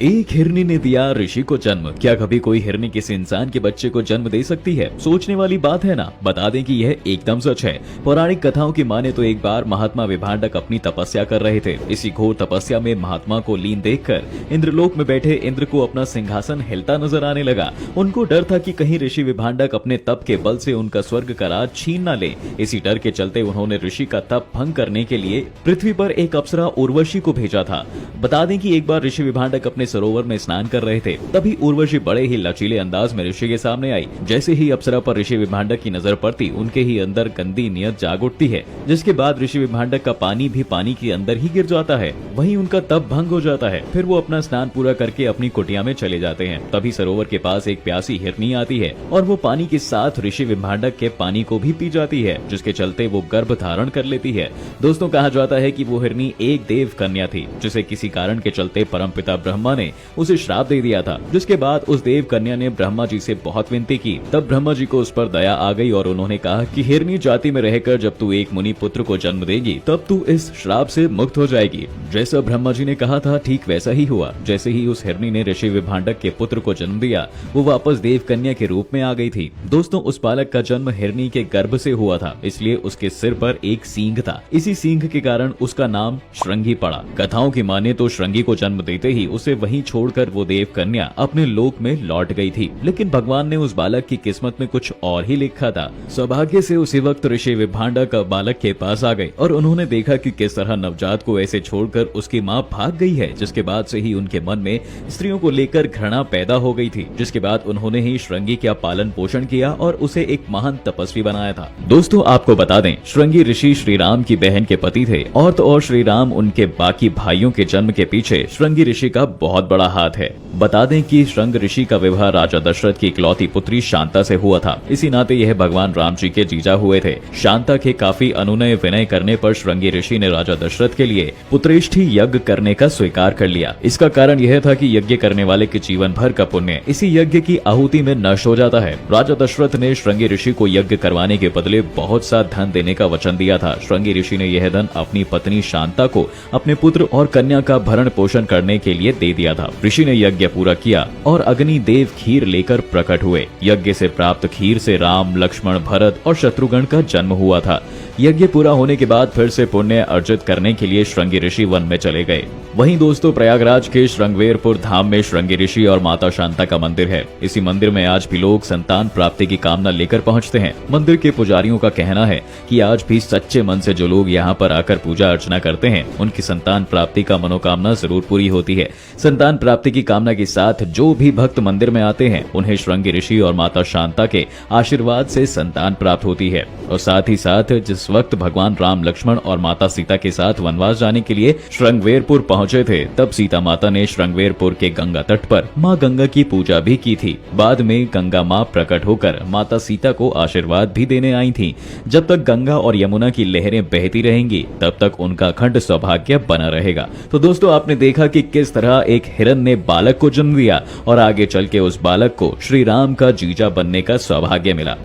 एक हिरनी ने दिया ऋषि को जन्म। क्या कभी कोई हिरनी किसी इंसान के बच्चे को जन्म दे सकती है? सोचने वाली बात है ना। बता दें कि यह एकदम सच है। पौराणिक कथाओं की माने तो एक बार महात्मा विभांडक अपनी तपस्या कर रहे थे। इसी घोर तपस्या में महात्मा को लीन देखकर इंद्रलोक में बैठे इंद्र को अपना सिंहासन हिलता नजर आने लगा। उनको डर था कि कहीं ऋषि विभांडक अपने तप के बल से उनका स्वर्ग का राज छीन न ले। इसी डर के चलते उन्होंने ऋषि का तप भंग करने के लिए पृथ्वी पर एक अप्सरा उर्वशी को भेजा था। बता दें कि एक बार ऋषि विभांडक अपने सरोवर में स्नान कर रहे थे, तभी उर्वशी बड़े ही लचीले अंदाज में ऋषि के सामने आई। जैसे ही अप्सरा पर ऋषि विभांडक की नजर पड़ती, उनके ही अंदर गंदी नियत जाग उठती है, जिसके बाद ऋषि विभांडक का पानी भी पानी के अंदर ही गिर जाता है। वहीं उनका तप भंग हो जाता है। फिर वो अपना स्नान पूरा करके अपनी कुटिया में चले जाते हैं। तभी सरोवर के पास एक प्यासी हिरनी आती है और वो पानी के साथ ऋषि विभांडक के पानी को भी पी जाती है, जिसके चलते वो गर्भ धारण कर लेती है। दोस्तों, कहा जाता है कि वो हिरनी एक देव कन्या थी, जिसे किसी कारण के चलते परमपिता ब्रह्मा ने उसे श्राप दे दिया था। जिसके बाद उस देव कन्या ने ब्रह्मा जी से बहुत विनती की। तब ब्रह्मा जी को उस पर दया आ गई और उन्होंने कहा कि हिरनी जाति में रहकर जब तू एक मुनि पुत्र को जन्म देगी, तब तू इस श्राप से मुक्त हो जाएगी। जैसा ब्रह्मा जी ने कहा था, ठीक वैसा ही हुआ। जैसे ही उस हिरनी ने ऋषि विभांडक के पुत्र को जन्म दिया, वो वापस देव कन्या के रूप में आ गई थी। दोस्तों, उस बालक का जन्म हिरनी के गर्भ से हुआ था, इसलिए उसके सिर पर एक सींग था। इसी सींग के कारण उसका नाम श्रृंगी पड़ा। कथाओं की माने तो श्रृंगी को जन्म देते ही उसे वहीं छोड़कर वो देव कन्या अपने लोक में लौट गई थी। लेकिन भगवान ने उस बालक की किस्मत में कुछ और ही लिखा था। सौभाग्य से उसी वक्त ऋषि विभांडक बालक के पास आ गए और उन्होंने देखा कि किस तरह नवजात को ऐसे छोड़कर उसकी माँ भाग गई है, जिसके बाद से ही उनके मन में स्त्रियों को लेकर घृणा पैदा हो गई थी। जिसके बाद उन्होंने ही श्रृंगी का पालन पोषण किया और उसे एक महान तपस्वी बनाया था। दोस्तों, आपको बता दें, श्रृंगी ऋषि श्री राम की बहन के पति थे और तो और श्री राम उनके बाकी भाइयों के जन्म के पीछे श्रृंगी ऋषि का बहुत बड़ा हाथ है। बता दें कि श्रृंग ऋषि का विवाह राजा दशरथ की इकलौती पुत्री शांता से हुआ था। इसी नाते यह भगवान राम जी के जीजा हुए थे। शांता के काफी अनुनय विनय करने पर श्रृंगी ऋषि ने राजा दशरथ के लिए पुत्रेष्ठी यज्ञ करने का स्वीकार कर लिया। इसका कारण यह था कि यज्ञ करने वाले के जीवन भर का पुण्य इसी यज्ञ की आहुति में नष्ट हो जाता है। राजा दशरथ ने श्रृंगी ऋषि को यज्ञ करवाने के बदले बहुत सा धन देने का वचन दिया था। श्रृंगी ऋषि ने यह धन अपनी पत्नी शांता को अपने पुत्र और कन्या का भरण पोषण करने के लिए दे दिया था। ऋषि ने यज्ञ पूरा किया और अग्नि देव खीर लेकर प्रकट हुए। यज्ञ से प्राप्त खीर से राम, लक्ष्मण, भरत और शत्रुघ्न का जन्म हुआ था। यज्ञ पूरा होने के बाद फिर से पुण्य अर्जित करने के लिए श्रृंगी ऋषि वन में चले गए। वहीं दोस्तों, प्रयागराज के श्रृंगवेरपुर धाम में श्रृंगी ऋषि और माता शांता का मंदिर है। इसी मंदिर में आज भी लोग संतान प्राप्ति की कामना लेकर पहुंचते हैं। मंदिर के पुजारियों का कहना है कि आज भी सच्चे मन से जो लोग यहाँ पर आकर पूजा अर्चना करते हैं, उनकी संतान प्राप्ति का मनोकामना जरूर पूरी होती है। संतान प्राप्ति की कामना के साथ जो भी भक्त मंदिर में आते हैं, उन्हें श्रृंगी ऋषि और माता शांता के आशीर्वाद से संतान प्राप्त होती है। और साथ ही साथ जिस वक्त भगवान राम, लक्ष्मण और माता सीता के साथ वनवास जाने के लिए श्रृंगवेरपुर पहुंचे थे, तब सीता माता ने श्रृंगवेरपुर के गंगा तट पर माँ गंगा की पूजा भी की थी। बाद में गंगा माँ प्रकट होकर माता सीता को आशीर्वाद भी देने आई थी। जब तक गंगा और यमुना की लहरें बहती रहेंगी, तब तक उनका अखंड सौभाग्य बना रहेगा। तो दोस्तों, आपने देखा कि किस तरह एक हिरन ने बालक को जन्म दिया और आगे चल के उस बालक को श्री राम का जीजा बनने का सौभाग्य मिला।